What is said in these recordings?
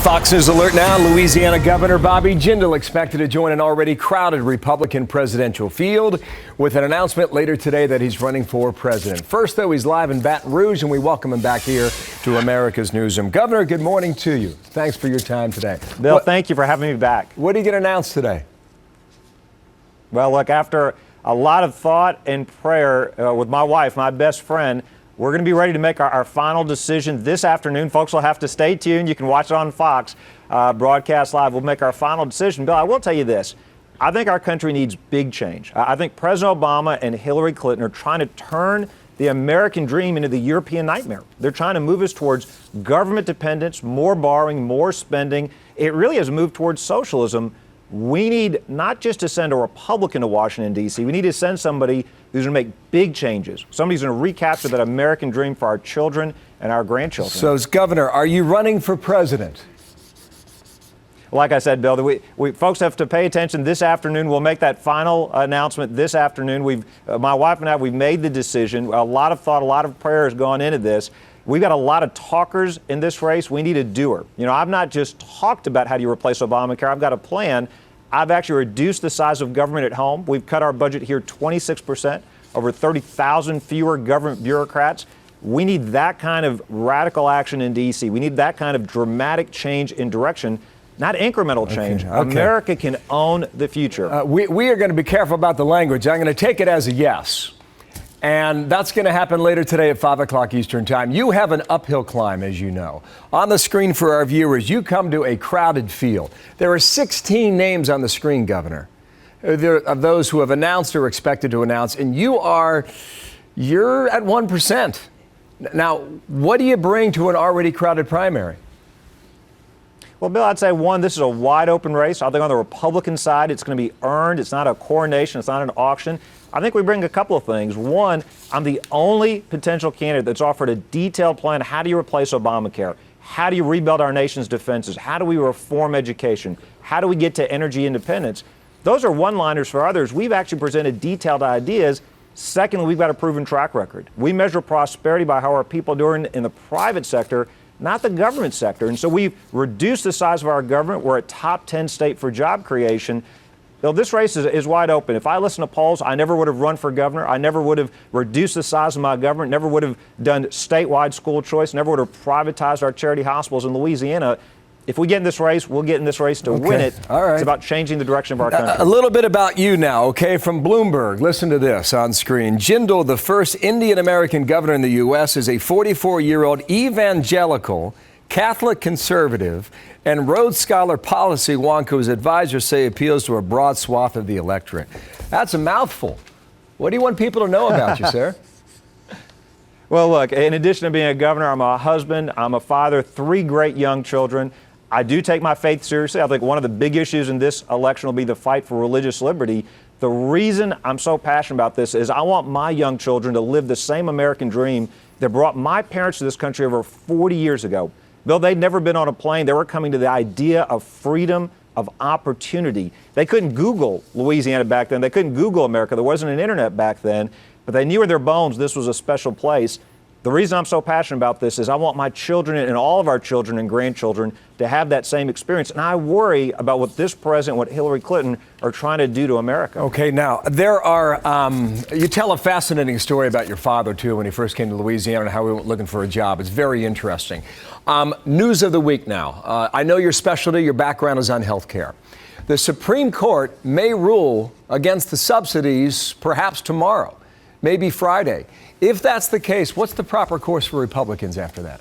Fox News alert now. Louisiana Governor Bobby Jindal expected to join an already crowded Republican presidential field with an announcement later today that he's running for president. First, though, he's live in Baton Rouge, and we welcome him back here to America's Newsroom. Governor, good morning to you. Thanks for your time today. Bill, thank you for having me back. What are you going to announce today? Well, look, after a lot of thought and prayer with my wife, my best friend, we're going to be ready to make our final decision this afternoon. Folks will have to stay tuned. You can watch it on Fox, broadcast live. We'll make our final decision. Bill, I will tell you this. I think our country needs big change. I think President Obama and Hillary Clinton are trying to turn the American dream into the European nightmare. They're trying to move us towards government dependence, more borrowing, more spending. It really has moved towards socialism. We need not just to send a Republican to Washington, D.C. We need to send somebody who's going to make big changes. Somebody's going to recapture that American dream for our children and our grandchildren. So, as governor, are you running for president? Like I said, Bill, folks have to pay attention. This afternoon, we'll make that final announcement this afternoon. My wife and I, we've made the decision. A lot of thought, a lot of prayer has gone into this. We've got a lot of talkers in this race. We need a doer. You know, I've not just talked about how do you replace Obamacare. I've got a plan. I've actually reduced the size of government at home. We've cut our budget here 26%, over 30,000 fewer government bureaucrats. We need that kind of radical action in D.C. We need that kind of dramatic change in direction, not incremental change. Okay. America can own the future. We are going to be careful about the language. I'm going to take it as a yes. And that's going to happen later today at 5 o'clock Eastern Time. You have an uphill climb, as you know. On the screen for our viewers, you come to a crowded field. There are 16 names on the screen, Governor, of those who have announced or expected to announce, and you're at 1%. Now, what do you bring to an already crowded primary? Well, Bill, I'd say, one, this is a wide open race. I think on the Republican side, it's going to be earned. It's not a coronation. It's not an auction. I think we bring a couple of things. One, I'm the only potential candidate that's offered a detailed plan. How do you replace Obamacare? How do you rebuild our nation's defenses? How do we reform education? How do we get to energy independence? Those are one-liners for others. We've actually presented detailed ideas. Secondly, we've got a proven track record. We measure prosperity by how our people are doing in the private sector, not the government sector. And so we've reduced the size of our government. We're a top 10 state for job creation. Bill, this race is wide open. If I listen to polls, I never would have run for governor. I never would have reduced the size of my government, never would have done statewide school choice, never would have privatized our charity hospitals in Louisiana. If we get in this race, we'll get in this race to win it. All right. It's about changing the direction of our country. A little bit about you now, okay? From Bloomberg, listen to this on screen. Jindal, the first Indian-American governor in the U.S., is a 44-year-old evangelical, Catholic conservative, and Rhodes Scholar policy wonk whose advisors say appeals to a broad swath of the electorate. That's a mouthful. What do you want people to know about you, sir? Well, look, in addition to being a governor, I'm a husband, I'm a father, 3 great young children. I do take my faith seriously. I think one of the big issues in this election will be the fight for religious liberty. The reason I'm so passionate about this is I want my young children to live the same American dream that brought my parents to this country over 40 years ago. Bill, they'd never been on a plane. They were coming to the idea of freedom, of opportunity. They couldn't Google Louisiana back then. They couldn't Google America. There wasn't an internet back then. But they knew in their bones this was a special place. The reason I'm so passionate about this is I want my children and all of our children and grandchildren to have that same experience. And I worry about what this president, what Hillary Clinton are trying to do to America. Okay, now, there are, you tell a fascinating story about your father, too, when he first came to Louisiana and how he went looking for a job. It's very interesting. News of the week now. I know your specialty, your background is on health care. The Supreme Court may rule against the subsidies perhaps tomorrow, maybe Friday. If that's the case, what's the proper course for Republicans after that?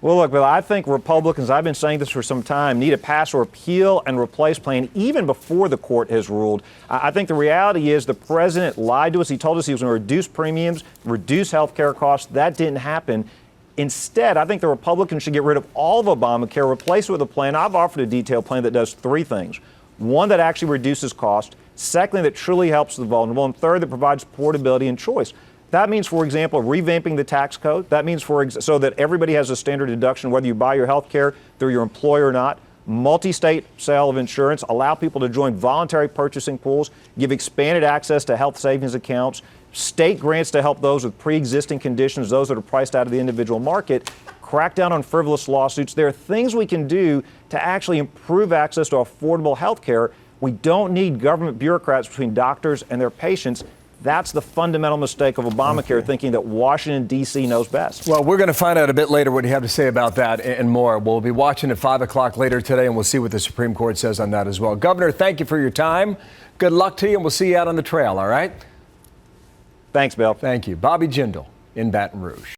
Well, look, Bill, I think Republicans, I've been saying this for some time, need a pass or repeal and replace plan even before the court has ruled. I think the reality is the president lied to us. He told us he was going to reduce premiums, reduce health care costs. That didn't happen. Instead, I think the Republicans should get rid of all of Obamacare, replace it with a plan. I've offered a detailed plan that does 3 things. One, that actually reduces cost. Secondly, that truly helps the vulnerable. And third, that provides portability and choice. That means, for example, revamping the tax code. That means so that everybody has a standard deduction, whether you buy your health care through your employer or not. Multi-state sale of insurance, allow people to join voluntary purchasing pools, give expanded access to health savings accounts, state grants to help those with pre-existing conditions, those that are priced out of the individual market. crack down on frivolous lawsuits. There are things we can do to actually improve access to affordable health care. We don't need government bureaucrats between doctors and their patients. That's the fundamental mistake of Obamacare, thinking that Washington, D.C. knows best. Well, we're going to find out a bit later what you have to say about that and more. We'll be watching at 5 o'clock later today, and we'll see what the Supreme Court says on that as well. Governor, thank you for your time. Good luck to you, and we'll see you out on the trail, all right? Thanks, Bill. Thank you. Bobby Jindal in Baton Rouge.